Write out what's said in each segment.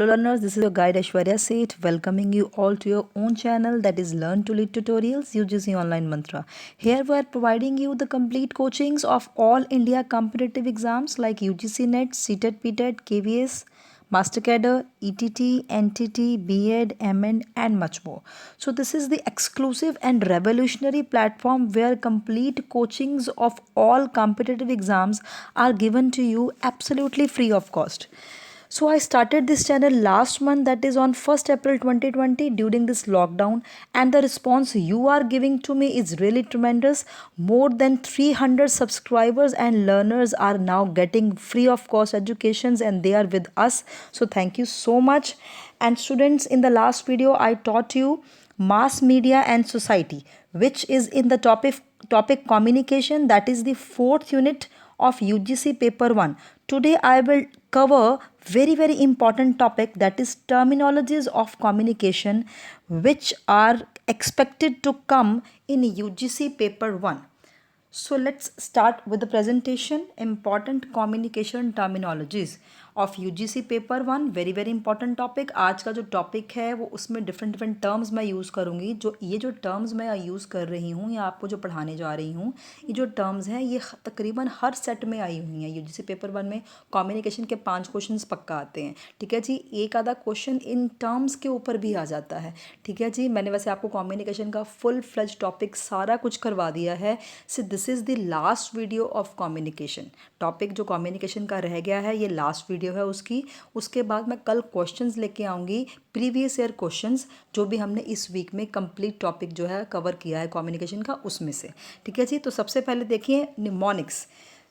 Hello learners, this is your guide Aishwarya Seth welcoming you all to your own channel that is Learn to Lead Tutorials UGC Online Mantra. Here we are providing you the complete coachings of all India competitive exams like UGC NET, CTET, PTET, KVS, Master Cadre, ETT, NTT, B.Ed, M.Ed and much more. So this is the exclusive and revolutionary platform where complete coachings of all competitive exams are given to you absolutely free of cost. So I started this channel last month, that is on 1st April 2020 during this lockdown, and the response you are giving to me is really tremendous. More than 300 subscribers and learners are now getting free of cost educations and they are with us. So thank you so much. And students, in the last video I taught you mass media and society, which is in the topic communication, that is the fourth unit of UGC paper 1. Today I will cover very important topic, that is terminologies of communication, which are expected to come in UGC paper 1. So let's start with the presentation. Important communication terminologies of UGC paper 1, very important topic. आज का जो topic है वो उसमें different terms मैं use करूँगी. जो terms मैं यूज़ कर रही हूँ या आपको जो पढ़ाने जा रही हूँ, ये जो टर्म्स हैं ये तकरीबन हर सेट में आई हुई हैं. यूजीसी पेपर 1 में कम्युनिकेशन के 5 क्वेश्चंस पक्का आते हैं. ठीक है जी, एक आधा क्वेश्चन इन टर्म्स के ऊपर भी आ जाता है. ठीक है जी, मैंने वैसे आपको कम्युनिकेशन का फुल फ्लेज टॉपिक सारा कुछ करवा दिया है. सो this is the last video of communication. Topic जो कम्युनिकेशन का रह गया है ये लास्ट वीडियो है उसकी. उसके बाद मैं कल क्वेश्चंस लेके आऊँगी, प्रीवियस ईयर क्वेश्चंस जो भी हमने इस वीक में कंप्लीट टॉपिक जो है कवर किया है कम्युनिकेशन का, उसमें से. ठीक है जी, तो सबसे पहले देखिए निमोनिक्स.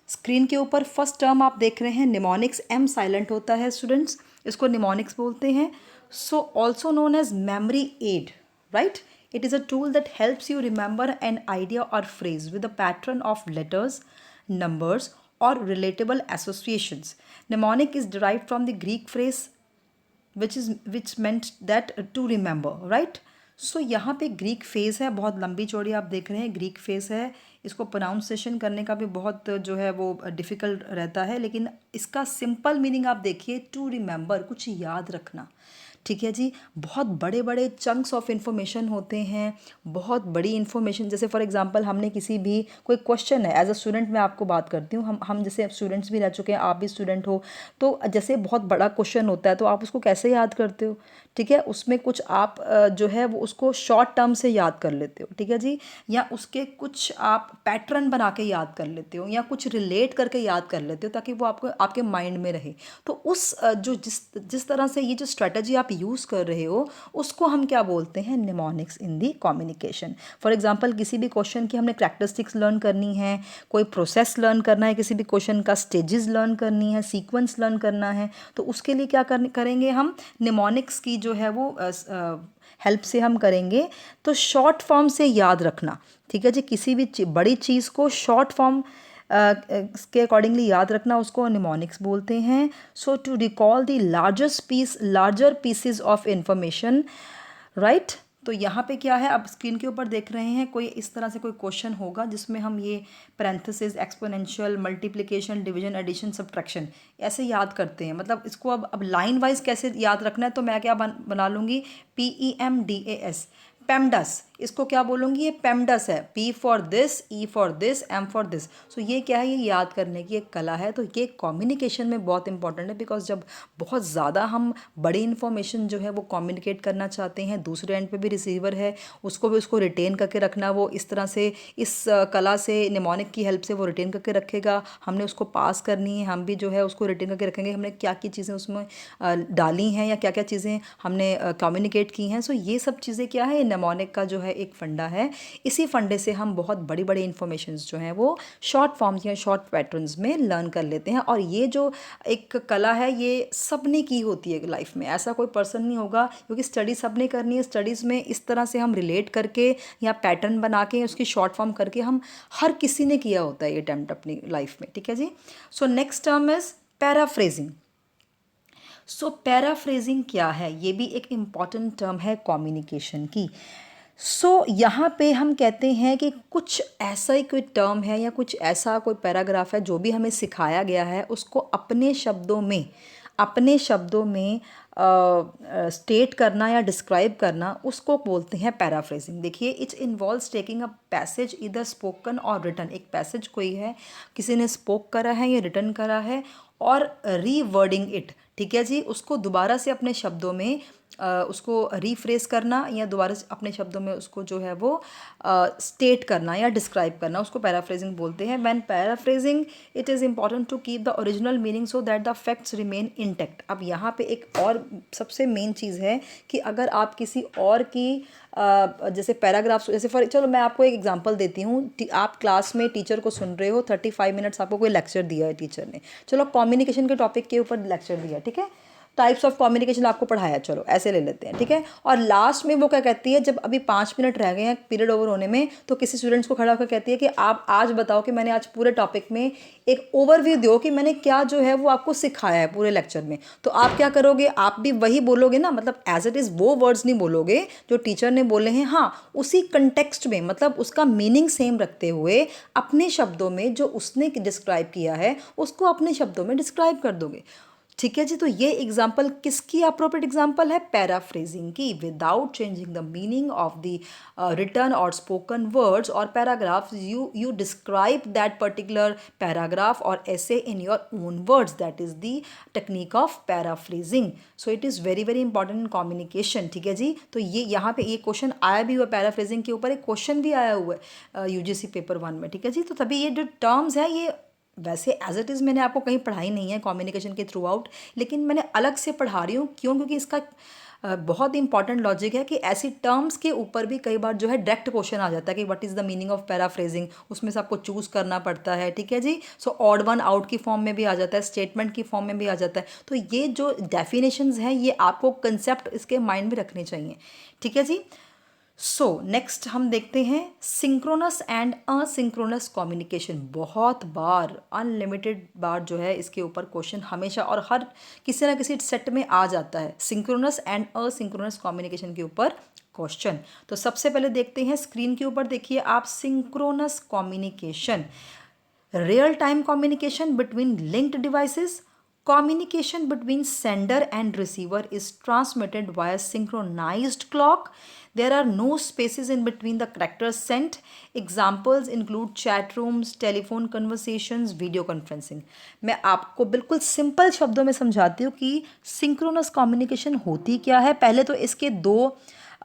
स्क्रीन के ऊपर फर्स्ट टर्म आप देख रहे हैं निमोनिक्स. एम साइलेंट होता है स्टूडेंट्स, इसको निमोनिक्स बोलते हैं. So also known as memory aid, right. It is a tool that helps you remember an idea or phrase with a pattern of letters, numbers, or relatable associations. Mnemonic is derived from the Greek phrase which meant that to remember, right? सो यहाँ पे Greek face है, बहुत लंबी चौड़ी आप देख रहे हैं ग्रीक फेस है. इसको प्रोनाउंसिएशन करने का भी बहुत जो है वो डिफ़िकल्ट रहता है, लेकिन इसका सिंपल मीनिंग आप देखिए, टू रिमेंबर, कुछ याद रखना. ठीक है जी, बहुत बड़े चंक्स ऑफ इन्फॉर्मेशन होते हैं, बहुत बड़ी इन्फॉर्मेशन. जैसे फॉर एग्जांपल हमने किसी भी कोई क्वेश्चन है, एज अ स्टूडेंट मैं आपको बात करती हूँ, हम जैसे स्टूडेंट्स भी रह चुके हैं, आप भी स्टूडेंट हो, तो जैसे बहुत बड़ा क्वेश्चन होता है तो आप उसको कैसे याद करते हो. ठीक है, उसमें कुछ आप जो है वो उसको शॉर्ट टर्म से याद कर लेते हो. ठीक है जी, या उसके कुछ आप पैटर्न बना के याद कर लेते हो या कुछ रिलेट करके याद कर लेते हो ताकि वो आपको आपके माइंड में रहे. तो उस जो जिस तरह से ये जो स्ट्रेटजी आप यूज़ कर रहे हो उसको हम क्या बोलते हैं, mnemonics in the communication. For example किसी भी क्वेश्चन की हमने कैरेक्टरिस्टिक्स लर्न करनी है, कोई प्रोसेस लर्न करना है, किसी भी क्वेश्चन का स्टेजेस लर्न करनी है, सीक्वेंस लर्न करना है, तो उसके लिए क्या करेंगे हम, निमोनिक्स की जो है वो हेल्प से हम करेंगे. तो शॉर्ट फॉर्म से याद रखना. ठीक है जी, किसी भी बड़ी चीज़ को शॉर्ट फॉर्म के अकॉर्डिंगली याद रखना, उसको निमोनिक्स बोलते हैं. So to recall the larger pieces of information, right. तो यहाँ पे क्या है, अब स्क्रीन के ऊपर देख रहे हैं, कोई इस तरह से कोई क्वेश्चन होगा जिसमें हम ये parenthesis, exponential, multiplication, division, addition, subtraction ऐसे याद करते हैं. मतलब इसको अब लाइन वाइज कैसे याद रखना है, तो मैं क्या बना लूँगी, PEMDAS, पेमडस. इसको क्या बोलूँगी, ये पेमडस है. P for this, E for this, M for this. So ये क्या है, ये याद करने की एक कला है. तो ये कम्युनिकेशन में बहुत इंपॉर्टेंट है, बिकॉज जब बहुत ज़्यादा हम बड़ी इन्फॉर्मेशन जो है वो कम्युनिकेट करना चाहते हैं, दूसरे एंड पे भी रिसीवर है, उसको भी उसको रिटेन करके रखना, वो इस तरह से इस कला से निमोनिक की हेल्प से वो रिटेन करके रखेगा. हमने उसको पास करनी है, हम भी जो है उसको रिटेन करके रखेंगे, हमने क्या क्या चीज़ें उसमें डाली हैं या क्या क्या चीज़ें हमने कम्युनिकेट की हैं. सो ये सब चीज़ें क्या है, निमोनिक का जो है एक फंडा है. इसी फंडे से हम बहुत बड़ी इंफॉर्मेशंस जो हैं वो शॉर्ट फॉर्म्स या शॉर्ट पैटर्न्स में लर्न कर लेते हैं. और ये जो एक कला है ये सबने की होती है लाइफ में, ऐसा कोई पर्सन नहीं होगा, क्योंकि स्टडी सबने करनी है. स्टडीज़ में इस तरह से हम रिलेट करके या पैटर्न बना के उसकी शॉर्ट फॉर्म करके हम हर किसी ने किया होता है ये अटेम्प्ट अपनी लाइफ में. ठीक है जी. So next term is paraphrasing. So paraphrasing क्या है, ये भी एक इम्पॉर्टेंट टर्म है कम्युनिकेशन की. सो यहाँ पे हम कहते हैं कि कुछ ऐसा ही कोई टर्म है या कुछ ऐसा कोई पैराग्राफ है जो भी हमें सिखाया गया है, उसको अपने शब्दों में अपने शब्दों में स्टेट करना या डिस्क्राइब करना, उसको बोलते हैं पैराफ्रेजिंग। देखिए, it's involves taking a passage इधर स्पोकन और रिटन। एक पैसेज कोई है, किसी ने स्पोक करा है या रिटन करा है, और रीवर्डिंग इट, ठीक है जी, उसको दोबारा से अपने शब्दों में उसको रीफ्रेस करना या दोबारा से अपने शब्दों में उसको जो है वो स्टेट करना या डिस्क्राइब करना, उसको पैराफ्रेजिंग बोलते हैं। When paraphrasing it is important to keep the original meaning so that the facts remain intact. अब यहाँ पे एक और सबसे मेन चीज़ है कि अगर आप किसी और की जैसे पैराग्राफ्स, जैसे फॉर चलो मैं आपको एक एग्जांपल देती हूँ। आप क्लास में टीचर को सुन रहे हो, 35 मिनट्स आपको कोई लेक्चर दिया है टीचर ने, चलो कम्युनिकेशन के टॉपिक के ऊपर लेक्चर दिया, ठीक है, टाइप्स ऑफ कम्युनिकेशन आपको पढ़ाया, चलो ऐसे ले लेते हैं, ठीक है। और लास्ट में वो क्या कहती है, जब अभी 5 मिनट रह गए हैं पीरियड ओवर होने में, तो किसी स्टूडेंट्स को खड़ा होकर कहती है कि आप आज बताओ कि मैंने आज पूरे टॉपिक में एक ओवरव्यू दो कि मैंने क्या जो है वो आपको सिखाया है पूरे लेक्चर में। तो आप क्या करोगे, आप भी वही बोलोगे ना, मतलब एज इट इज़ वो वर्ड्स नहीं बोलोगे जो टीचर ने बोले हैं, हाँ उसी कंटेक्स्ट में, मतलब उसका मीनिंग सेम रखते हुए अपने शब्दों में जो उसने डिस्क्राइब किया है उसको अपने शब्दों में डिस्क्राइब कर दोगे, ठीक है जी। तो ये एग्जाम्पल किसकी अप्रोप्रिएट एग्जाम्पल है, पैराफ्रेजिंग की। Without changing the meaning of the written और स्पोकन वर्ड्स और paragraphs, you describe that particular paragraph और ऐसे in your own words, that is the technique of paraphrasing. So it is very very important in communication, ठीक है जी। तो ये यहाँ पे ये क्वेश्चन आया भी हुआ, पैराफ्रेजिंग के ऊपर एक क्वेश्चन भी आया हुआ है यूजीसी पेपर 1 में, ठीक है जी। तो तभी ये जो टर्म्स है, ये वैसे एज इट इज़ मैंने आपको कहीं पढ़ाई नहीं है कम्युनिकेशन के थ्रू आउट, लेकिन मैंने अलग से पढ़ा रही हूँ, क्यों, क्योंकि इसका बहुत इंपॉर्टेंट लॉजिक है कि ऐसी टर्म्स के ऊपर भी कई बार जो है डायरेक्ट क्वेश्चन आ जाता है कि what is the meaning of paraphrasing, उसमें से आपको चूज़ करना पड़ता है, ठीक है जी। सो ऑड वन आउट की फॉर्म में भी आ जाता है, स्टेटमेंट की फॉर्म में भी आ जाता है। तो ये जो डेफिनेशंस हैं, ये आपको कंसेप्ट इसके माइंड में रखने चाहिए, ठीक है जी। सो नेक्स्ट हम देखते हैं सिंक्रोनस एंड असिंक्रोनस कम्युनिकेशन। बहुत बार, अनलिमिटेड बार जो है इसके ऊपर क्वेश्चन हमेशा और हर किसी ना किसी सेट में आ जाता है, सिंक्रोनस एंड असिंक्रोनस कम्युनिकेशन के ऊपर क्वेश्चन। तो सबसे पहले देखते हैं, स्क्रीन के ऊपर देखिए आप, synchronous communication, real time communication between linked devices. Communication between sender and receiver is transmitted via synchronized clock. There are no spaces in between the characters sent. Examples include chat rooms, telephone conversations, video conferencing. मैं आपको बिल्कुल simple शब्दों में समझाती हूँ कि synchronous communication होती क्या है। पहले तो इसके दो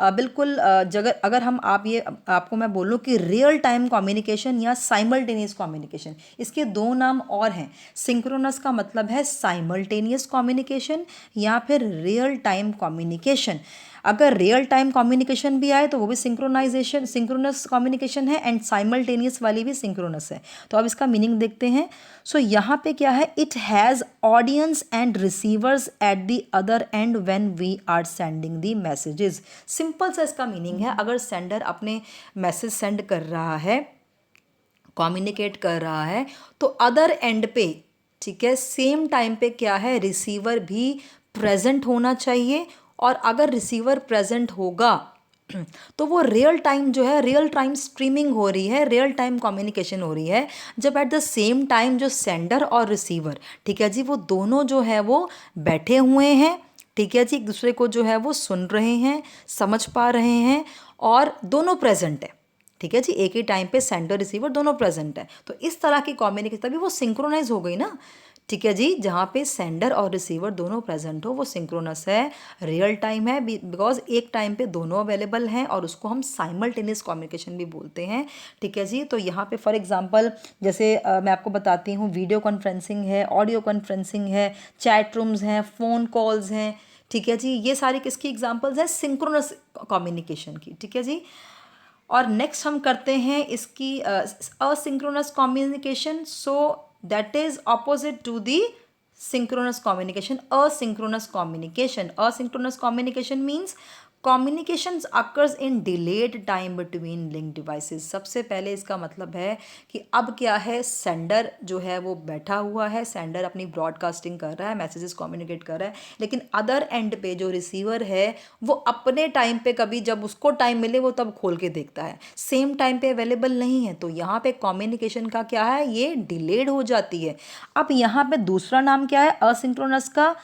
बिल्कुल जगह, अगर हम आप ये आपको मैं बोलूँ कि रियल टाइम कम्युनिकेशन या साइमल्टेनियस कम्युनिकेशन, इसके दो नाम और हैं। सिंक्रोनस का मतलब है साइमल्टेनियस कम्युनिकेशन या फिर रियल टाइम कम्युनिकेशन। अगर रियल टाइम कम्युनिकेशन भी आए तो वो भी सिंक्रोनाइजेशन, सिंक्रोनस कम्युनिकेशन है, एंड साइमल्टेनियस वाली भी सिंक्रोनस है। तो अब इसका मीनिंग देखते हैं। सो यहाँ पे क्या है, it has audience and receivers at the other end when we are sending the messages. Simple सा इसका मीनिंग है, अगर सेंडर अपने मैसेज सेंड कर रहा है, कम्युनिकेट कर रहा है, तो अदर एंड पे, ठीक है, सेम टाइम पे क्या है, रिसीवर भी प्रेजेंट होना चाहिए। और अगर रिसीवर प्रेजेंट होगा तो वो रियल टाइम जो है, रियल टाइम स्ट्रीमिंग हो रही है, रियल टाइम कम्युनिकेशन हो रही है, जब एट द सेम टाइम जो सेंडर और रिसीवर, ठीक है जी, वो दोनों जो है वो बैठे हुए हैं, ठीक है जी, एक दूसरे को जो है वो सुन रहे हैं, समझ पा रहे हैं, और दोनों प्रेजेंट है, ठीक है जी, एक ही टाइम पे सेंडर रिसीवर दोनों प्रेजेंट है। तो इस तरह की कम्युनिकेशन, तभी वो सिंक्रोनाइज हो गई ना, ठीक है जी, जहाँ पे सेंडर और रिसीवर दोनों प्रेजेंट हो वो सिंक्रोनस है, रियल टाइम है, बिकॉज एक टाइम पे दोनों अवेलेबल हैं, और उसको हम साइमल्टेनियस कम्युनिकेशन भी बोलते हैं, ठीक है जी। तो यहाँ पे फॉर एग्जांपल जैसे मैं आपको बताती हूँ, वीडियो कॉन्फ्रेंसिंग है, ऑडियो कॉन्फ्रेंसिंग है, चैट रूम्स हैं, फ़ोन कॉल्स हैं, ठीक है जी, ये सारी किसकी एग्जांपल्स हैं, सिंक्रोनस कम्युनिकेशन की, ठीक है जी। और नेक्स्ट हम करते हैं इसकी asynchronous communication. So that is opposite to the synchronous communication, asynchronous communication. Asynchronous communication means communications occurs in delayed time between link devices. सबसे पहले इसका मतलब है कि अब क्या है, सेंडर जो है वो बैठा हुआ है, सेंडर अपनी ब्रॉडकास्टिंग कर रहा है, मैसेजेस कम्युनिकेट कर रहा है, लेकिन अदर एंड पे जो रिसीवर है वो अपने टाइम पे, कभी जब उसको टाइम मिले वो तब खोल के देखता है, सेम टाइम पे अवेलेबल नहीं है। तो यहाँ पे कम्युनिकेशन का क्या है, ये डिलेड हो जाती है। अब यहाँ पे दूसरा नाम क्या है असिंक्रोनस का,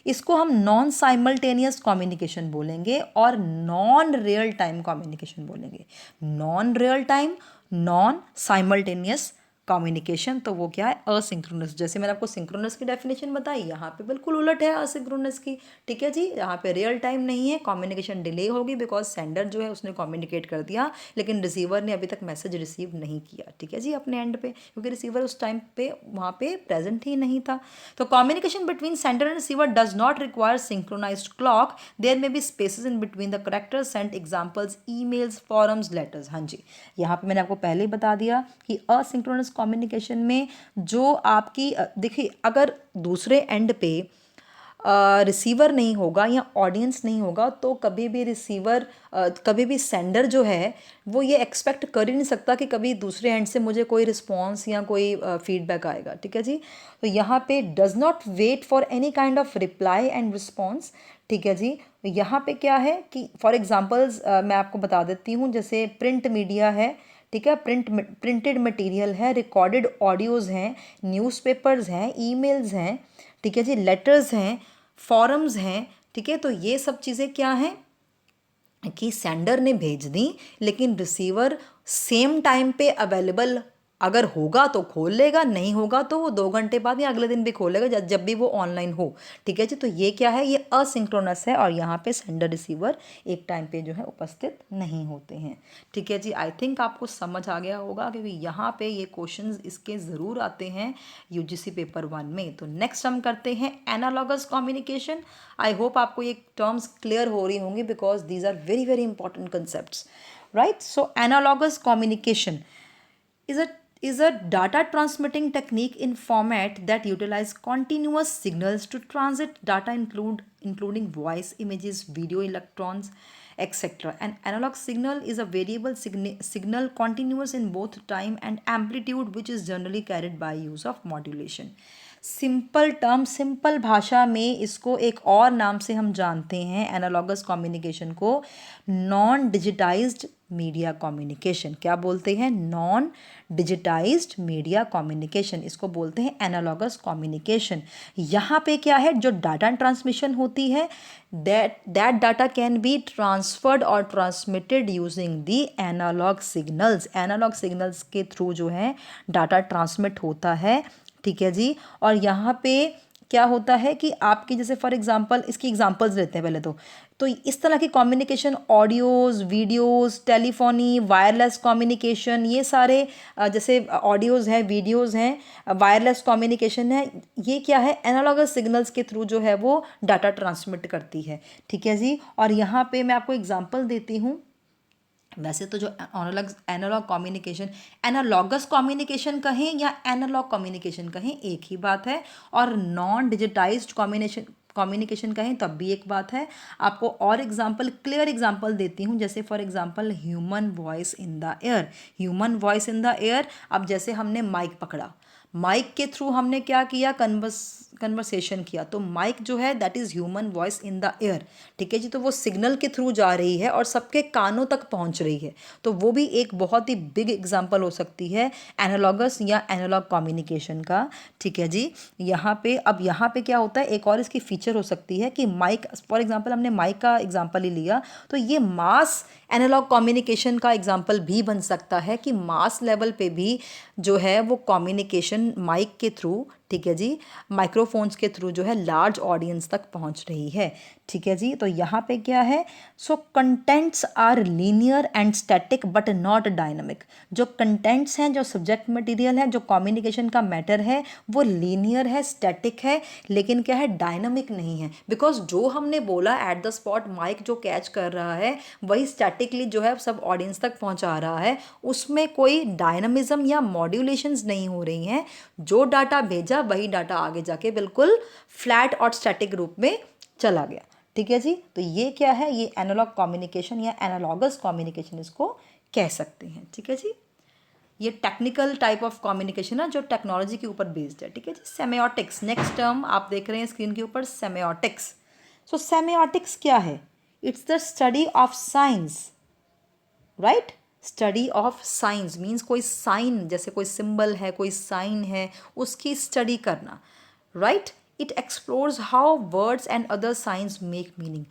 इसको हम नॉन साइमल्टेनियस कम्युनिकेशन बोलेंगे और नॉन रियल टाइम कम्युनिकेशन बोलेंगे। Non real time, non simultaneous communication, तो वो क्या है असिंक्रोनस। जैसे मैंने आपको सिंक्रोनस की डेफिनेशन बताई, यहाँ पे बिल्कुल उलट है असिंक्रोनस की। ठीक है जी, यहाँ पे रियल टाइम नहीं है, कम्युनिकेशन डिले होगी बिकॉज सेंडर जो है उसने कम्युनिकेट कर दिया लेकिन रिसीवर ने अभी तक मैसेज रिसीव नहीं किया। ठीक है जी, अपने एंड पे, क्योंकि रिसीवर उस टाइम पे वहाँ पे प्रेजेंट ही नहीं था। तो communication between sender and receiver does not require synchronized clock, there may be spaces in between the characters sent, examples emails, forums, letters. हाँ जी, यहाँ पे मैंने आपको पहले ही बता दिया कि असिंक्रोनस कम्युनिकेशन में जो आपकी देखिए, अगर दूसरे एंड पे रिसीवर नहीं होगा या ऑडियंस नहीं होगा तो कभी भी रिसीवर, कभी भी सेंडर जो है वो ये एक्सपेक्ट कर ही नहीं सकता कि कभी दूसरे एंड से मुझे कोई रिस्पॉन्स या कोई फीडबैक आएगा। ठीक है जी, तो यहाँ पे does not wait for any kind of reply and response. ठीक है जी, तो यहाँ पे क्या है कि फॉर एग्जांपल्स मैं आपको बता देती हूँ, जैसे प्रिंट मीडिया है, ठीक है, प्रिंटेड मटेरियल है, रिकॉर्डेड ऑडियोज़ हैं, न्यूज़पेपर्स हैं, ईमेल्स हैं, ठीक है जी, लेटर्स हैं, फॉरम्स हैं। ठीक है, तो ये सब चीज़ें क्या हैं कि सेंडर ने भेज दी लेकिन रिसीवर सेम टाइम पे अवेलेबल अगर होगा तो खोल लेगा, नहीं होगा तो वो 2 घंटे बाद या अगले दिन भी खोलेगा जब भी वो ऑनलाइन हो। ठीक है जी, तो ये क्या है, ये असिंक्रोनस है और यहाँ पे सेंडर रिसीवर एक टाइम पे जो है उपस्थित नहीं होते हैं। ठीक है जी, आई थिंक आपको समझ आ गया होगा क्योंकि यहाँ पे ये क्वेश्चंस इसके ज़रूर आते हैं यूजीसी पेपर 1 में। तो नेक्स्ट हम करते हैं एनालॉगस कम्युनिकेशन। आई होप आपको ये टर्म्स क्लियर हो रही होंगी because these are very very important concepts, right. So analogous communication is a data transmitting technique in format that utilize continuous signals to transit data including voice, images, video, electrons, etc. An analog signal is a variable signal continuous in both time and amplitude which is generally carried by use of modulation. Simple term, simple भाषा में इसको एक और नाम से हम जानते हैं एनालॉगस कम्युनिकेशन को, नॉन डिजिटाइज्ड मीडिया कम्युनिकेशन। क्या बोलते हैं, नॉन डिजिटाइज्ड मीडिया कम्युनिकेशन, इसको बोलते हैं एनालॉगस कम्युनिकेशन। यहाँ पे क्या है, जो डाटा ट्रांसमिशन होती है that data can be transferred or transmitted using the analog signals। Analog signals के थ्रू जो है डाटा ट्रांसमिट होता है। ठीक है जी, और यहाँ पे क्या होता है कि आपकी जैसे फॉर एग्जांपल, इसकी एग्जांपल्स लेते हैं पहले तो इस तरह की communication, audios, videos, telephony, wireless communication, ये सारे जैसे ऑडियोज़ हैं, वीडियोज़ हैं, वायरलेस कम्युनिकेशन है, ये क्या है, एनालॉगस सिग्नल्स के थ्रू जो है वो डाटा ट्रांसमिट करती है। ठीक है जी, और यहाँ पे मैं आपको एग्जांपल देती हूँ। वैसे तो जो एनालॉग कम्युनिकेशन, एनालॉगस कम्युनिकेशन कहें या एनालॉग कम्युनिकेशन कहें एक ही बात है, और नॉन डिजिटाइज्ड कम्युनिकेशन कहें तब भी एक बात है। आपको और एग्जांपल, क्लियर एग्जांपल देती हूँ, जैसे for example human voice in the air. Human voice in the air, अब जैसे हमने माइक पकड़ा, माइक के थ्रू हमने क्या किया, कन्वर्सेशन किया, तो माइक जो है that is human voice in the air. ठीक है जी, तो वो सिग्नल के थ्रू जा रही है और सबके कानों तक पहुंच रही है, तो वो भी एक बहुत ही बिग एग्जांपल हो सकती है एनालॉगस या एनालॉग कम्युनिकेशन का। ठीक है जी, यहाँ पे अब यहाँ पे क्या होता है, एक और इसकी फीचर हो सकती है कि माइक, फॉर एग्जांपल हमने माइक का एग्जांपल ही लिया, तो ये मास एनालॉग कम्युनिकेशन का एग्जांपल भी बन सकता है कि मास लेवल पे भी जो है वो कम्युनिकेशन माइक के थ्रू, ठीक है जी, माइक्रोफोन्स के थ्रू जो है लार्ज ऑडियंस तक पहुंच रही है। ठीक है जी, तो यहाँ पे क्या है, so contents are linear and static but not dynamic. जो कंटेंट्स हैं, जो सब्जेक्ट मटेरियल है, जो कम्युनिकेशन का मैटर है, वो लीनियर है, स्टैटिक है, लेकिन क्या है, डायनामिक नहीं है। बिकॉज जो हमने बोला एट द स्पॉट माइक जो कैच कर रहा है वही स्टैटिकली जो है सब ऑडियंस तक पहुंचा रहा है, उसमें कोई डायनामिज्म या मॉड्यूलेशंस नहीं हो रही हैं। जो डाटा भेजा वही डाटा आगे जाके बिल्कुल फ्लैट और स्टैटिक रूप में चला गया। ठीक है जी। तो ये क्या है, ये एनालॉग कम्युनिकेशन या एनालॉगस कम्युनिकेशन इसको कह सकते हैं। ठीक है जी। ये टेक्निकल टाइप ऑफ कम्युनिकेशन है जो टेक्नोलॉजी के ऊपर बेस्ड है। ठीक है जी। सेमियोटिक्स, नेक्स्ट टर्म आप देख रहे हैं स्क्रीन के ऊपर, सेमियोटिक्स। सो सेमियोटिक्स क्या है? It's the study of science, right. Study of science means कोई साइन, जैसे कोई सिंबल है, कोई साइन है, उसकी स्टडी करना, right. It explores how words and other science make meaning.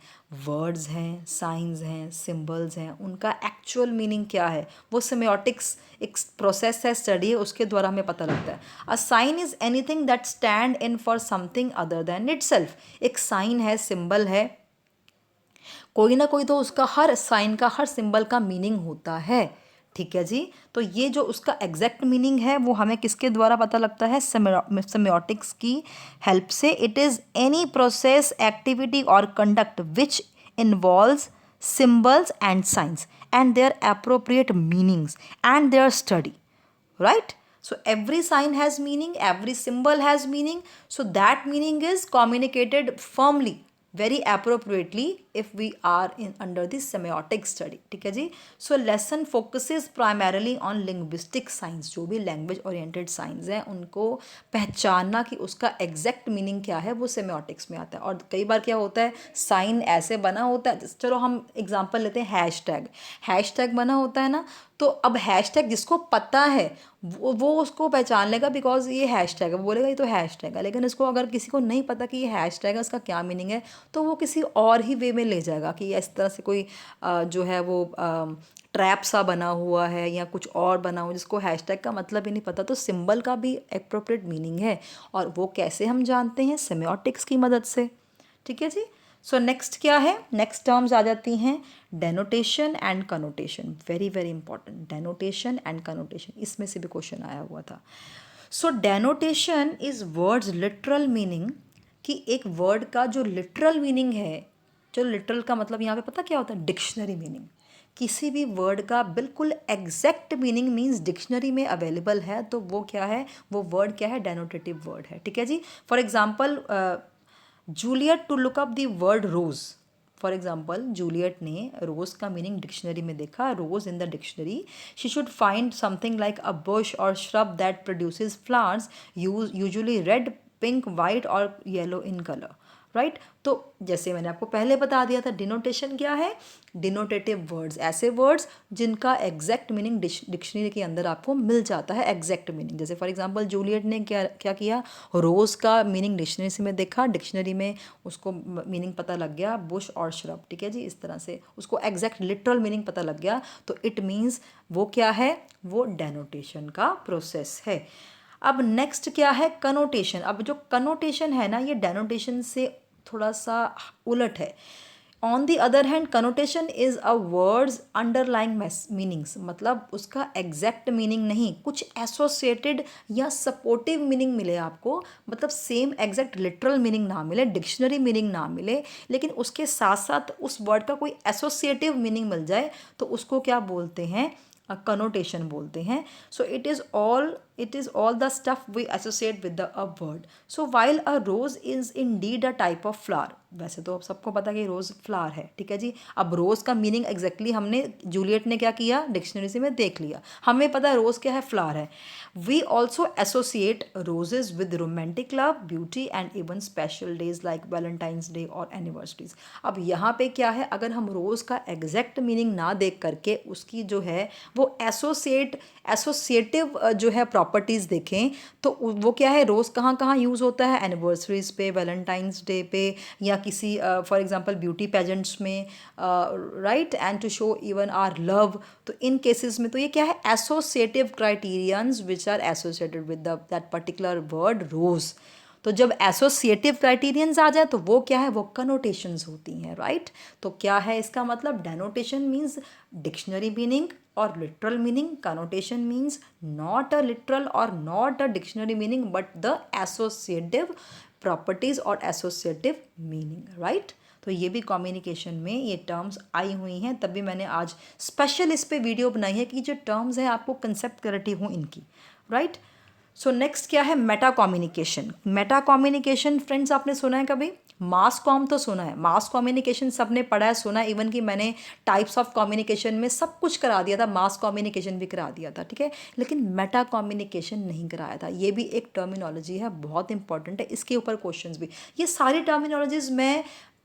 Words हैं, साइंस हैं, सिंबल्स हैं, उनका एक्चुअल मीनिंग क्या है, वो सेमियोटिक्स एक प्रोसेस है, स्टडी है, उसके द्वारा हमें पता लगता है। A sign is anything that stand in for something other than itself. एक साइन है, सिंबल है, कोई ना कोई तो उसका हर साइन का, हर सिंबल का मीनिंग होता है। ठीक है जी। तो ये जो उसका एग्जैक्ट मीनिंग है वो हमें किसके द्वारा पता लगता है? सेमियोटिक्स की हेल्प से। It is any process, activity और conduct which involves symbols and signs and their appropriate meanings and their study, right? So every sign has meaning, every symbol has meaning, so that meaning is communicated firmly, very appropriately if we are in under the semiotic study. ठीक है जी। So lesson focuses primarily on linguistic science. जो भी language oriented science हैं उनको पहचानना कि उसका एग्जैक्ट मीनिंग क्या है वो सेमियोटिक्स में आता है। और कई बार क्या होता है, साइन ऐसे बना होता है, चलो हम एग्जांपल लेते हैं, हैशटैग। हैशटैग बना होता है ना, तो अब हैशटैग जिसको पता है वो उसको पहचान लेगा, बिकॉज ये हैशटैग है, वो बोलेगा ये तो हैशटैग है। लेकिन इसको अगर किसी को नहीं पता कि ये हैशटैग है, उसका क्या मीनिंग है, तो वो किसी और ही वे में ले जाएगा कि इस तरह से कोई जो है वो ट्रैप सा बना हुआ है या कुछ और बना हुआ, जिसको हैशटैग का मतलब ही नहीं पता। तो सिंबल का भी एप्रोप्रिएट मीनिंग है, और वो कैसे हम जानते हैं? सेमियोटिक्स की मदद से। ठीक है जी। सो नेक्स्ट क्या है? नेक्स्ट टर्म्स आ जाती हैं denotation and connotation. Very very important, denotation and connotation, इसमें से भी क्वेश्चन आया हुआ था। So denotation is words literal meaning, कि एक वर्ड का जो लिटरल मीनिंग है, जो लिटरल का मतलब यहाँ पे पता क्या होता है? Dictionary meaning. किसी भी वर्ड का बिल्कुल एग्जैक्ट मीनिंग मीन्स डिक्शनरी में अवेलेबल है, तो वो क्या है? वो वर्ड क्या है? डेनोटेटिव वर्ड है। ठीक है जी। For example, Juliet to look up the word rose. For example, Juliet ने रोज का मीनिंग डिक्शनरी में देखा, rose in the dictionary. She should find something like a bush और shrub that produces flowers, usually red, pink, white और yellow in colour, right. तो जैसे मैंने आपको पहले बता दिया था, डिनोटेशन क्या है? डिनोटेटिव वर्ड्स, ऐसे वर्ड्स जिनका एग्जैक्ट मीनिंग डिक्शनरी के अंदर आपको मिल जाता है, एग्जैक्ट मीनिंग। जैसे फॉर एग्जांपल, जूलियट ने क्या क्या किया? रोज़ का मीनिंग डिक्शनरी से में देखा, डिक्शनरी में उसको मीनिंग पता लग गया बुश और श्रब। ठीक है जी। इस तरह से उसको एग्जैक्ट लिटरल मीनिंग पता लग गया, तो इट मीन्स वो क्या है? वो डेनोटेशन का प्रोसेस है। अब नेक्स्ट क्या है? कनोटेशन। अब जो कनोटेशन है ना, ये डेनोटेशन से थोड़ा सा उलट है। On the other hand, connotation is a words underlying meanings, मतलब उसका एग्जैक्ट मीनिंग नहीं, कुछ एसोसिएटेड या सपोर्टिव मीनिंग मिले आपको, मतलब सेम एग्जैक्ट लिटरल मीनिंग ना मिले, डिक्शनरी मीनिंग ना मिले, लेकिन उसके साथ साथ उस वर्ड का कोई एसोसिएटिव मीनिंग मिल जाए, तो उसको क्या बोलते हैं? कनोटेशन बोलते हैं। सो it is all the stuff we associate with the a word. So while a rose is indeed a type of flower, वैसे तो सबको पता कि रोज़ फ्लावर है। ठीक है जी। अब रोज़ का मीनिंग एग्जैक्टली हमने, जूलियट ने क्या किया? डिक्शनरी से में देख लिया, हमें पता है रोज़ क्या है? फ्लावर है। We also associate roses with romantic love, beauty and even special days like Valentine's day और एनिवर्सरीज। अब यहाँ पे क्या है? अगर हम रोज़ का एग्जैक्ट मीनिंग ना देख करके उसकी जो है वो एसोसिएटिव जो है प्रॉपर्टीज़ देखें, तो वो क्या है? रोज़ कहाँ कहाँ यूज़ होता है? एनिवर्सरीज पे, वैलेंटाइंस डे पे, या किसी फॉर एग्जांपल ब्यूटी पेजेंट्स में, right, and to show even our love. तो इन केसेस में तो ये क्या है? Associative criterions which are associated with that particular word rose. तो जब एसोसिएटिव क्राइटेरियंस आ जाए तो वो क्या है? वो कनोटेशंस होती हैं, राइट। तो क्या है इसका मतलब? डेनोटेशन मीन्स डिक्शनरी मीनिंग और literal meaning, connotation means not a literal और not a dictionary meaning but the associative properties और एसोसिएटिव मीनिंग, राइट। तो ये भी कम्युनिकेशन में ये टर्म्स आई हुई हैं, तभी मैंने आज स्पेशल इस पे वीडियो बनाई है कि जो टर्म्स हैं आपको कंसेप्ट क्लैरिटी हो इनकी, राइट। सो नेक्स्ट क्या है, Meta communication. Meta communication friends आपने सुना है कभी? मास कॉम तो सुना है, मास कम्युनिकेशन सबने पढ़ा है, सुना है, इवन कि मैंने टाइप्स ऑफ कम्युनिकेशन में सब कुछ करा दिया था, मास कम्युनिकेशन भी करा दिया था, ठीक है, लेकिन मेटा कम्युनिकेशन नहीं कराया था। ये भी एक टर्मिनोलॉजी है, बहुत इंपॉर्टेंट है, इसके ऊपर क्वेश्चंस भी। ये सारी टर्मिनोलॉजीज मैं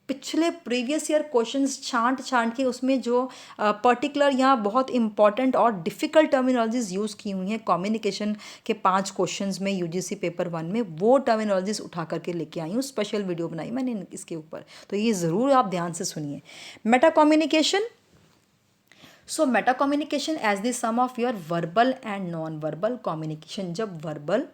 पिछले प्रीवियस ईयर क्वेश्चंस छांट छांट के उसमें जो पर्टिकुलर यहाँ बहुत इंपॉर्टेंट और डिफ़िकल्ट टर्मिनोलॉजीज यूज़ की हुई हैं कम्युनिकेशन के 5 क्वेश्चंस में यूजीसी पेपर 1 में, वो टर्मिनोलॉजीज उठा करके लेके आई हूँ, स्पेशल वीडियो बनाई मैंने इसके ऊपर, तो ये ज़रूर आप ध्यान से सुनिए। Meta communication, so meta communication as the sum of your verbal and non verbal communication. जब वर्बल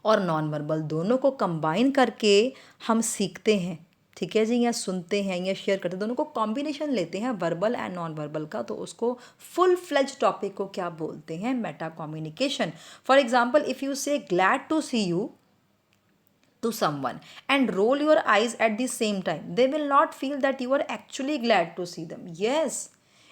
और नॉन वर्बल दोनों को कंबाइन करके हम सीखते हैं, ठीक है जी, या सुनते हैं या शेयर करते हैं, दोनों को कॉम्बिनेशन लेते हैं वर्बल एंड नॉन वर्बल का, तो उसको फुल फ्लेज टॉपिक को क्या बोलते हैं, meta communication. For example if you say glad to see you to someone and roll your eyes at the same time, they will not feel that you are actually glad to see them. Yes,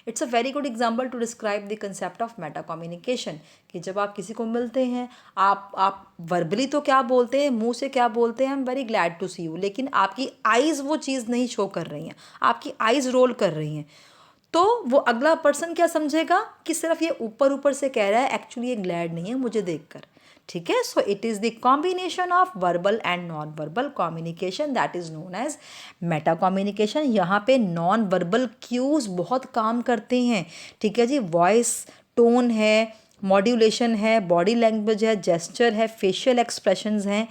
it's a very good example to describe the concept of meta communication, कि जब आप किसी को मिलते हैं, आप verbally तो क्या बोलते हैं, मुंह से क्या बोलते हैं, I am very glad to see you, लेकिन आपकी आइज़ वो चीज़ नहीं शो कर रही हैं, आपकी आइज़ रोल कर रही हैं, तो वो अगला पर्सन क्या समझेगा कि सिर्फ ये ऊपर ऊपर से कह रहा है, एक्चुअली ये ग्लैड नहीं है मुझे देखकर, ठीक है। So it is the combination of verbal and non verbal communication that is known as meta communication. यहाँ पे नॉन वर्बल क्यूज बहुत काम करते हैं, ठीक है जी, वॉइस टोन है, मॉड्यूलेशन है, बॉडी लैंग्वेज है, जेस्चर है, फेशियल एक्सप्रेशंस हैं,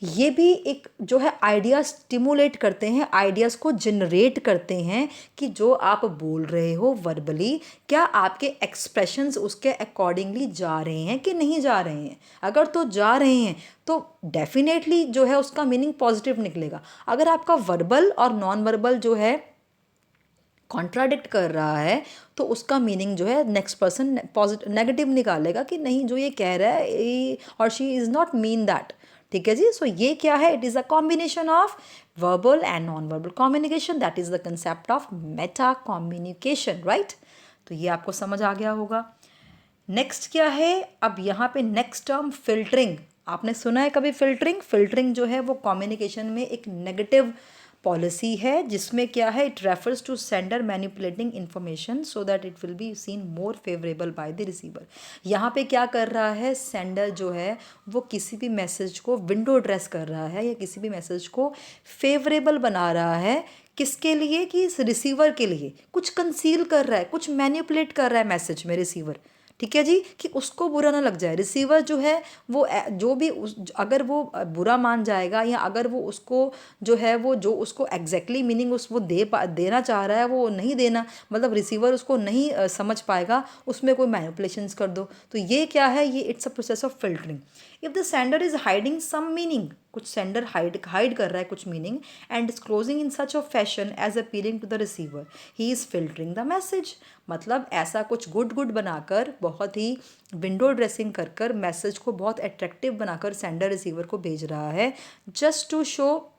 ये भी एक जो है आइडिया स्टिमुलेट करते हैं, आइडियाज़ को जनरेट करते हैं कि जो आप बोल रहे हो वर्बली, क्या आपके एक्सप्रेशंस उसके अकॉर्डिंगली जा रहे हैं कि नहीं जा रहे हैं। अगर तो जा रहे हैं तो डेफिनेटली जो है उसका मीनिंग पॉजिटिव निकलेगा। अगर आपका वर्बल और नॉन वर्बल जो है कॉन्ट्राडिक्ट कर रहा है, तो उसका मीनिंग जो है नेक्स्ट पर्सन पॉजिटिव नेगेटिव निकालेगा कि नहीं, जो ये कह रहा है और she is not mean that, ठीक है जी। सो ये क्या है, it is a combination of verbal and non verbal communication, that is the concept of Meta communication, right. तो ये आपको समझ आ गया होगा। नेक्स्ट क्या है, अब यहाँ पे नेक्स्ट टर्म फिल्टरिंग, आपने सुना है कभी फिल्टरिंग? फिल्टरिंग जो है वो कम्युनिकेशन में एक नेगेटिव पॉलिसी है, जिसमें क्या है, it refers to sender manipulating information so that it will be seen more favorable by the receiver. यहाँ पे क्या कर रहा है, सेंडर जो है वो किसी भी मैसेज को विंडो ड्रेस कर रहा है या किसी भी मैसेज को फेवरेबल बना रहा है, किसके लिए, कि इस रिसीवर के लिए, कुछ कंसील कर रहा है, कुछ मैनिपुलेट कर रहा है मैसेज में रिसीवर, ठीक है जी, कि उसको बुरा ना लग जाए। रिसीवर जो है वो जो भी अगर वो बुरा मान जाएगा या अगर वो उसको जो है वो जो उसको एग्जैक्टली मीनिंग उस वो देना चाह रहा है वो नहीं देना, मतलब रिसीवर उसको नहीं समझ पाएगा, उसमें कोई मैनिपुलेशंस कर दो, तो ये क्या है, ये it's a process of filtering. If the sender is hiding some meaning, कुछ सेंडर हाइड कर रहा है कुछ meaning, and disclosing in such a fashion as appealing to the receiver, he is filtering the message. मतलब ऐसा कुछ good बनाकर, बहुत ही विंडो ड्रेसिंग कर कर मैसेज को बहुत अट्रैक्टिव बनाकर सेंडर रिसीवर को भेज रहा है, जस्ट टू शो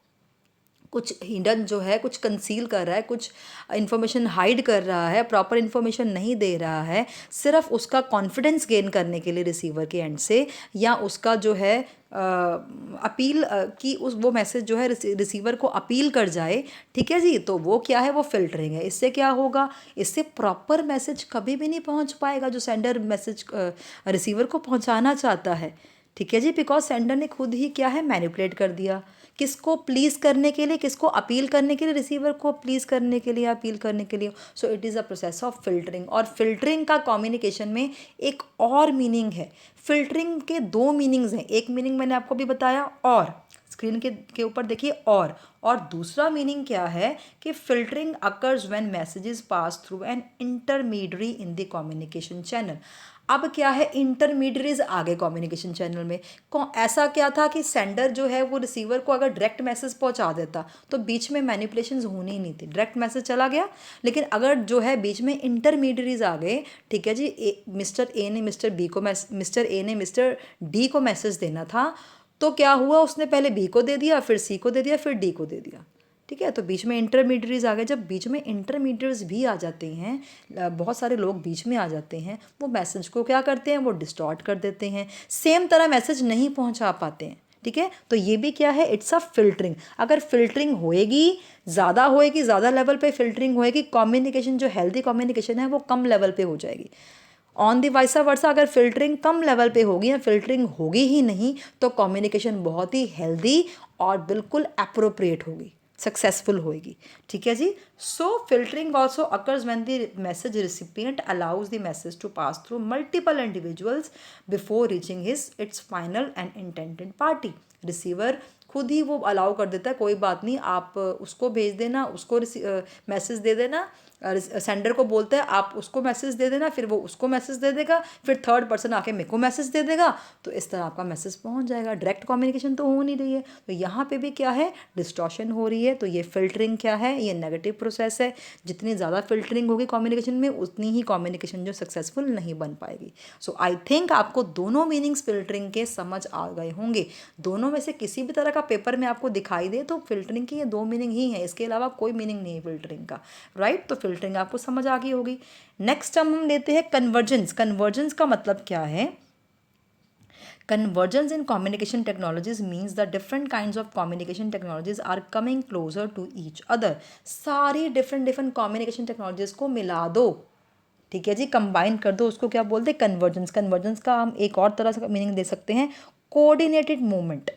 कुछ हिडन जो है, कुछ कंसील कर रहा है, कुछ इन्फॉर्मेशन हाइड कर रहा है, प्रॉपर इन्फॉर्मेशन नहीं दे रहा है, सिर्फ उसका कॉन्फिडेंस गेन करने के लिए रिसीवर के एंड से, या उसका जो है अपील कि उस वो मैसेज जो है रिसीवर को अपील कर जाए, ठीक है जी, तो वो क्या है, वो फिल्टरिंग है। इससे क्या होगा, इससे प्रॉपर मैसेज कभी भी नहीं पहुंच पाएगा जो सेंडर मैसेज रिसीवर को पहुंचाना चाहता है, ठीक है जी, बिकॉज सेंडर ने खुद ही क्या है, मैनिपुलेट कर दिया, किसको प्लीज़ करने के लिए, किसको अपील करने के लिए, रिसीवर को प्लीज़ करने के लिए, अपील करने के लिए। सो it is a process of filtering. और फिल्टरिंग का कम्युनिकेशन में एक और मीनिंग है। फिल्टरिंग के 2 मीनिंग्स हैं, एक मीनिंग मैंने आपको भी बताया, और स्क्रीन के ऊपर देखिए, और दूसरा मीनिंग क्या है कि filtering occurs when messages pass through an intermediary in the communication channel. अब क्या है, इंटरमीडियरीज आ गए कम्युनिकेशन चैनल में। ऐसा क्या था कि सेंडर जो है वो रिसीवर को अगर डायरेक्ट मैसेज पहुंचा देता तो बीच में मैनिपुलेशंस होनी ही नहीं थी, डायरेक्ट मैसेज चला गया। लेकिन अगर जो है बीच में इंटरमीडियरीज आ गए, ठीक है जी, मिस्टर ए ने मिस्टर डी को मैसेज देना था, तो क्या हुआ, उसने पहले बी को दे दिया, फिर सी को दे दिया, फिर डी को दे दिया, ठीक है। तो बीच में इंटरमीडियरीज आ गए। जब बीच में इंटरमीडियरीज भी आ जाते हैं, बहुत सारे लोग बीच में आ जाते हैं, वो मैसेज को क्या करते हैं, वो डिस्टॉर्ट कर देते हैं, सेम तरह मैसेज नहीं पहुंचा पाते हैं। ठीक है। तो ये भी क्या है, इट्स अ फिल्टरिंग। अगर फिल्टरिंग होएगी, ज़्यादा लेवल पे फिल्टरिंग होएगी, कम्युनिकेशन जो हेल्दी कम्युनिकेशन है वो कम लेवल पे हो जाएगी। ऑन दी वाइसा वर्सा अगर फिल्टरिंग कम लेवल पे होगी या फिल्टरिंग होगी ही नहीं, तो कम्युनिकेशन बहुत ही हेल्दी और बिल्कुल अप्रोप्रिएट होगी, सक्सेसफुल होएगी। ठीक है जी। So filtering also occurs when the message recipient allows the message to pass through multiple individuals before reaching his it's final and intended party. Receiver खुद ही वो अलाउ कर देता है, कोई बात नहीं, आप उसको भेज देना, उसको मैसेज दे देना, सेंडर को बोलता है आप उसको मैसेज दे देना, फिर वो उसको मैसेज दे देगा, फिर थर्ड पर्सन आके मेरे को मैसेज दे देगा, तो इस तरह आपका मैसेज पहुंच जाएगा। डायरेक्ट कम्युनिकेशन तो हो नहीं रही है। तो यहाँ पे भी क्या है, डिस्टॉर्शन हो रही है। तो ये फिल्टरिंग क्या है, ये नेगेटिव प्रोसेस है। जितनी ज़्यादा फिल्टरिंग होगी कम्युनिकेशन में, उतनी ही कम्युनिकेशन जो सक्सेसफुल नहीं बन पाएगी। सो आई थिंक आपको दोनों मीनिंग्स फिल्टरिंग के समझ आ गए होंगे। दोनों में से किसी भी तरह का पेपर में आपको दिखाई दे तो फिल्टरिंग की ये दो मीनिंग ही है, इसके अलावा कोई मीनिंग नहीं है फिल्टरिंग का। राइट। तो फिल्टरिंग आपको समझ आ गई होगी। नेक्स्ट हम लेते हैं कन्वर्जेंस। कन्वर्जेंस का मतलब क्या है? Convergence in communication technologies means the different kinds of communication technologies are coming closer to each other. सारी different communication technologies को मिला दो, ठीक है जी, कंबाइन कर दो, उसको क्या बोलते हैं, कन्वर्जेंस। कन्वर्जेंस का हम एक और तरह से मीनिंग दे सकते हैं, कोऑर्डिनेटेड मूवमेंट।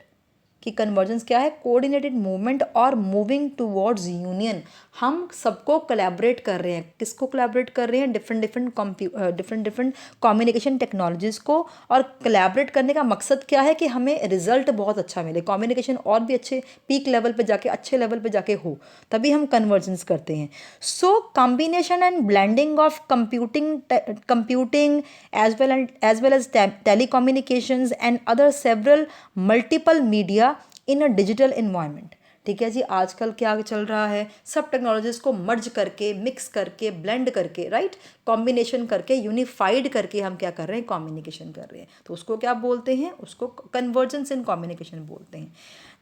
कि कन्वर्जेंस क्या है, कोऑर्डिनेटेड मूवमेंट और मूविंग टुवर्ड्स यूनियन। हम सबको कोलैबोरेट कर रहे हैं, किसको कोलैबोरेट कर रहे हैं, डिफरेंट कम्युनिकेशन टेक्नोलॉजीज़ को। और कोलैबोरेट करने का मकसद क्या है कि हमें रिजल्ट बहुत अच्छा मिले, कम्युनिकेशन और भी अच्छे पीक लेवल पे जाके, अच्छे लेवल पे जाके हो, तभी हम कन्वर्जेंस करते हैं। So combination and blending of computing as well as telecommunications and other several multiple media in a digital environment. ठीक है जी। आजकल क्या चल रहा है, सब टेक्नोलॉजीज को मर्ज करके, मिक्स करके, ब्लेंड करके, राइट, कॉम्बिनेशन करके, यूनिफाइड करके हम क्या कर रहे हैं, कम्युनिकेशन कर रहे हैं। तो उसको क्या बोलते हैं, उसको कन्वर्जेंस इन कम्युनिकेशन बोलते हैं।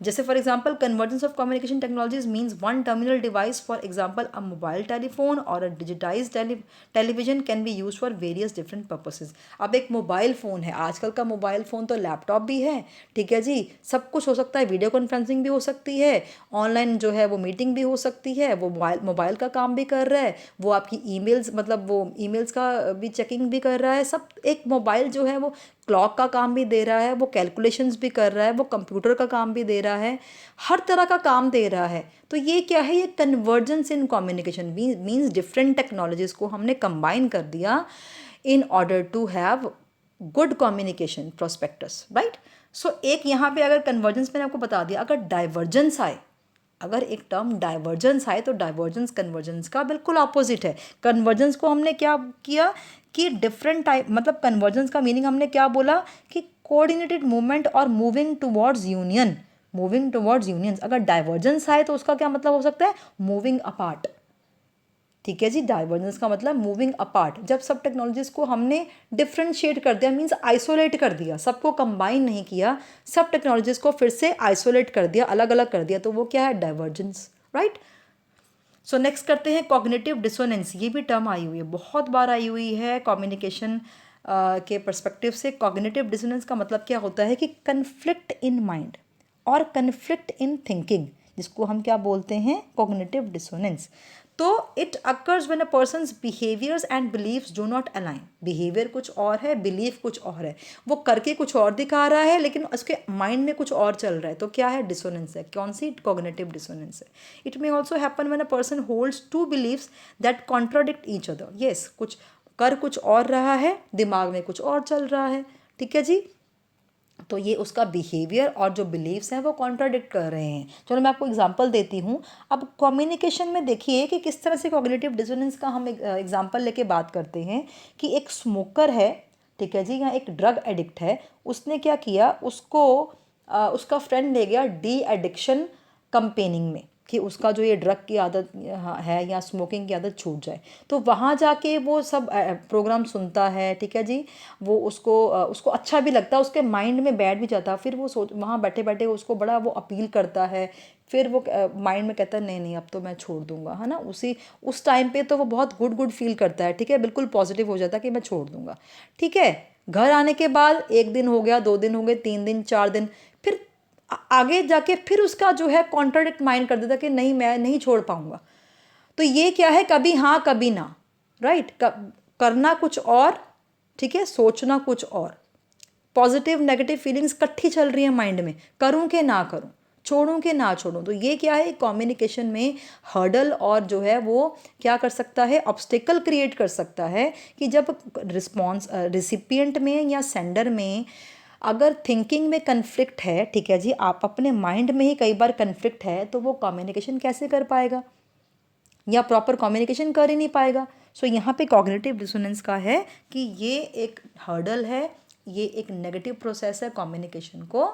जैसे for example, convergence of communication technologies means one terminal device, for example a mobile telephone और a digitized television can be use for various different purposes. अब एक मोबाइल फ़ोन है, आजकल का मोबाइल फ़ोन तो लैपटॉप भी है, ठीक है जी, सब कुछ हो सकता है, वीडियो कॉन्फ्रेंसिंग भी हो सकती है, ऑनलाइन जो है वो मीटिंग भी हो सकती है, वो मोबाइल का काम भी कर रहा है, वो आपकी ईमेल्स, मतलब वो ईमेल्स का भी चेकिंग भी कर रहा है। सब एक मोबाइल जो है वो क्लॉक का काम भी दे रहा है, वो कैलकुलेशंस भी कर रहा है, वो कंप्यूटर का काम भी दे रहा है, हर तरह का काम दे रहा है। तो ये क्या है, ये convergence in communication means different technologies को हमने कंबाइन कर दिया in order to have good communication prospectus, right. So एक यहाँ पे अगर कन्वर्जेंस मैंने आपको बता दिया, अगर डाइवर्जेंस आए, अगर एक टर्म डाइवर्जेंस आए तो डाइवर्जेंस कन्वर्जेंस का बिल्कुल ऑपोजिट है। कन्वर्जेंस को हमने क्या किया कि डिफरेंट टाइप, मतलब कन्वर्जेंस का मीनिंग हमने क्या बोला कि कोऑर्डिनेटेड मूवमेंट और moving towards union, moving towards unions. अगर डाइवर्जेंस आए तो उसका क्या मतलब हो सकता है, मूविंग अपार्ट। ठीक है जी। डाइवर्जेंस का मतलब मूविंग अपार्ट। जब सब टेक्नोलॉजीज को हमने डिफ्रेंशिएट कर दिया, मीन्स आइसोलेट कर दिया, सबको कंबाइन नहीं किया, सब टेक्नोलॉजीज को फिर से आइसोलेट कर दिया, अलग अलग कर दिया, तो वो क्या है, डाइवर्जेंस, राइट। सो नेक्स्ट करते हैं कॉग्निटिव डिसोनेंस। ये भी टर्म आई हुई है, बहुत बार आई हुई है कम्युनिकेशन के पर्सपेक्टिव से। कॉग्निटिव डिसोनेंस का मतलब क्या होता है कि कन्फ्लिक्ट इन माइंड और कन्फ्लिक्ट इन थिंकिंग, जिसको हम क्या बोलते हैं, कॉग्निटिव डिसोनेंस। तो it occurs when a person's behaviors and beliefs do not align. Behavior कुछ और है, बिलीफ कुछ और है, वो करके कुछ और दिखा रहा है लेकिन उसके माइंड में कुछ और चल रहा है, तो क्या है, डिसोनेंस है। कौन सी, कॉग्निटिव डिसोनेंस है। It may also happen when a person holds two beliefs that contradict each other. Yes, कुछ कर कुछ और रहा है, दिमाग में कुछ और चल रहा है, ठीक है जी। तो ये उसका बिहेवियर और जो बिलीव्स हैं वो कॉन्ट्राडिक्ट कर रहे हैं। चलो मैं आपको एग्जांपल देती हूँ। अब कम्युनिकेशन में देखिए कि किस तरह से कॉग्निटिव डिसोनेंस का हम एग्जांपल लेके बात करते हैं कि एक स्मोकर है, ठीक है जी, या एक ड्रग एडिक्ट है, उसने क्या किया, उसको उसका फ्रेंड ले गया डी एडिक्शन कंपेनिंग में कि उसका जो ये ड्रग की आदत है या स्मोकिंग की आदत छूट जाए। तो वहाँ जाके वो सब प्रोग्राम सुनता है, ठीक है जी, वो उसको अच्छा भी लगता है, उसके माइंड में बैठ भी जाता है, फिर वो सोच, वहाँ बैठे बैठे उसको बड़ा वो अपील करता है फिर वो माइंड में कहता है नहीं नहीं अब तो मैं छोड़ दूंगा, है ना। उस टाइम पे तो वो बहुत गुड फील करता है, ठीक है, बिल्कुल पॉजिटिव हो जाता है कि मैं छोड़ दूंगा, ठीक है। घर आने के बाद 1 दिन हो गया, 2 दिन हो गए, 3 दिन, 4 दिन, फिर आगे जाके फिर उसका जो है कॉन्ट्राडिक्ट माइंड कर देता कि नहीं मैं नहीं छोड़ पाऊंगा। तो ये क्या है, कभी हाँ कभी ना, राइट। करना कुछ और, ठीक है, सोचना कुछ और। पॉजिटिव नेगेटिव फीलिंग्स इकट्ठी चल रही है माइंड में, करूं कि ना करूं, छोड़ूं कि ना छोड़ूं। तो ये क्या है, कम्युनिकेशन में हर्डल और जो है वो क्या कर सकता है, ऑब्स्टेकल क्रिएट कर सकता है कि जब रिस्पॉन्स रिसिपिएंट में या सेंडर में अगर थिंकिंग में कन्फ्लिक्ट है, ठीक है जी, आप अपने माइंड में ही कई बार कन्फ्लिक्ट है, तो वो कम्युनिकेशन कैसे कर पाएगा या प्रॉपर कम्युनिकेशन कर ही नहीं पाएगा। सो यहाँ पे कॉग्निटिव डिसोनेंस का है कि ये एक हर्डल है, ये एक नेगेटिव प्रोसेस है कम्युनिकेशन को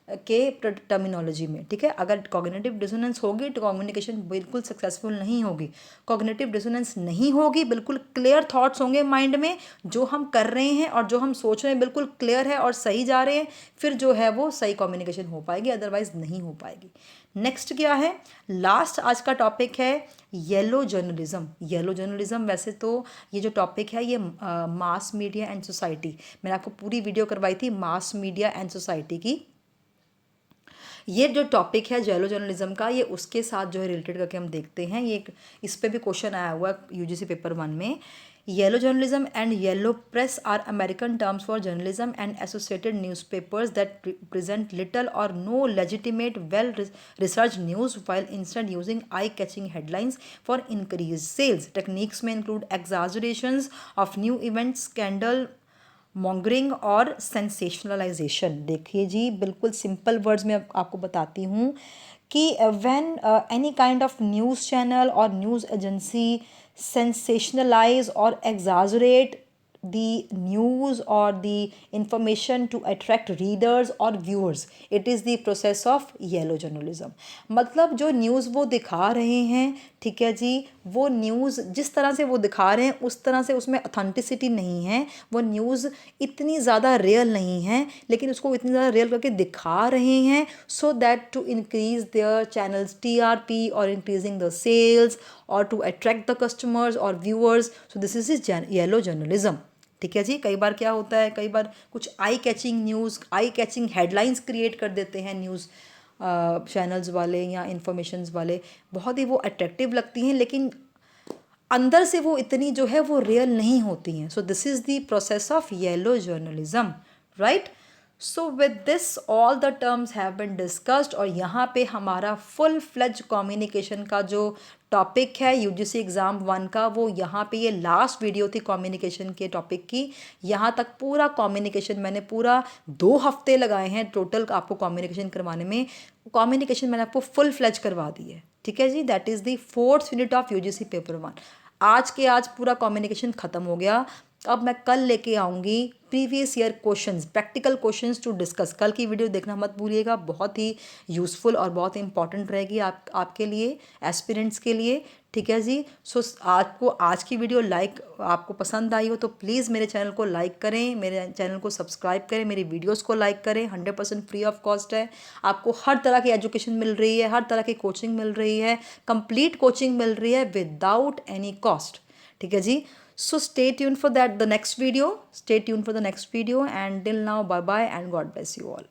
के टर्मिनोलॉजी में, ठीक है। अगर कॉग्निटिव डिसोनेंस होगी तो कम्युनिकेशन बिल्कुल सक्सेसफुल नहीं होगी। कॉग्निटिव डिसोनेंस नहीं होगी, बिल्कुल क्लियर थॉट्स होंगे माइंड में, जो हम कर रहे हैं और जो हम सोच रहे हैं बिल्कुल क्लियर है और सही जा रहे हैं, फिर जो है वो सही कम्युनिकेशन हो पाएगी, अदरवाइज नहीं हो पाएगी। नेक्स्ट क्या है, लास्ट आज का टॉपिक है येलो जर्नलिज्म। येलो जर्नलिज्म वैसे तो ये जो टॉपिक है ये मास मीडिया एंड सोसाइटी, मैंने आपको पूरी वीडियो करवाई थी मास मीडिया एंड सोसाइटी की। ये जो टॉपिक है येलो जर्नलिज्म का, ये उसके साथ जो है रिलेटेड करके हम देखते हैं। ये इस पे भी क्वेश्चन आया हुआ है यूजीसी पेपर 1 में। Yellow journalism and yellow press are American terms for journalism and associated newspapers that present little और no legitimate well research news while instead using eye-catching headlines for increased sales. Techniques में include exaggerations of new events, scandal, mongering और sensationalisation. देखिए जी, बिल्कुल simple words में आपको बताती हूँ कि when any kind of news channel और न्यूज़ एजेंसी सेंसेशनलाइज और exaggerate the news or the information to attract readers or viewers, it is the process of yellow journalism। मतलब जो न्यूज़ वो दिखा रहे हैं, ठीक है जी, वो न्यूज़ जिस तरह से वो दिखा रहे हैं उस तरह से उसमें ऑथेंटिसिटी नहीं है, वो न्यूज़ इतनी ज़्यादा रियल नहीं है, लेकिन उसको इतनी ज़्यादा रियल करके दिखा रहे हैं so that to increase their channels TRP और इंक्रीजिंग द सेल्स और टू अट्रैक्ट द कस्टमर्स और viewers. So this is yellow journalism, ठीक है जी। कई बार क्या होता है, कई बार कुछ eye catching news, eye catching headlines create कर देते हैं न्यूज़ चैनल्स वाले या इंफॉर्मेशंस वाले, बहुत ही वो अट्रैक्टिव लगती हैं, लेकिन अंदर से वो इतनी जो है वो रियल नहीं होती हैं। So this is the process of yellow journalism, right. So with this all the terms have been discussed, और यहाँ पे हमारा फुल फ्लेज कम्युनिकेशन का जो टॉपिक है यूजीसी एग्ज़ाम 1 का, वो यहाँ पे ये लास्ट वीडियो थी कम्युनिकेशन के टॉपिक की। यहाँ तक पूरा कम्युनिकेशन मैंने पूरा 2 हफ्ते लगाए हैं टोटल आपको कम्युनिकेशन करवाने में। कम्युनिकेशन मैंने आपको फुल फ्लेज करवा दी है, ठीक है जी। That is the 4th unit of UGC paper 1। आज पूरा कम्युनिकेशन ख़त्म हो गया। अब मैं कल लेके आऊँगी previous year questions, practical questions to discuss. कल की वीडियो देखना मत भूलिएगा, बहुत ही यूज़फुल और बहुत इंपॉर्टेंट रहेगी आपके लिए, एस्पिरेंट्स के लिए, ठीक है जी। सो आपको आज की वीडियो आपको पसंद आई हो तो प्लीज़ मेरे चैनल को लाइक करें, मेरे चैनल को सब्सक्राइब करें, मेरी वीडियोस को लाइक करें। 100% फ्री ऑफ कॉस्ट है, आपको हर तरह की एजुकेशन मिल रही है, हर तरह की कोचिंग मिल रही है, कंप्लीट कोचिंग मिल रही है विदाउट एनी कॉस्ट, ठीक है जी। So stay tuned for the next video, and till now, bye bye and God bless you all.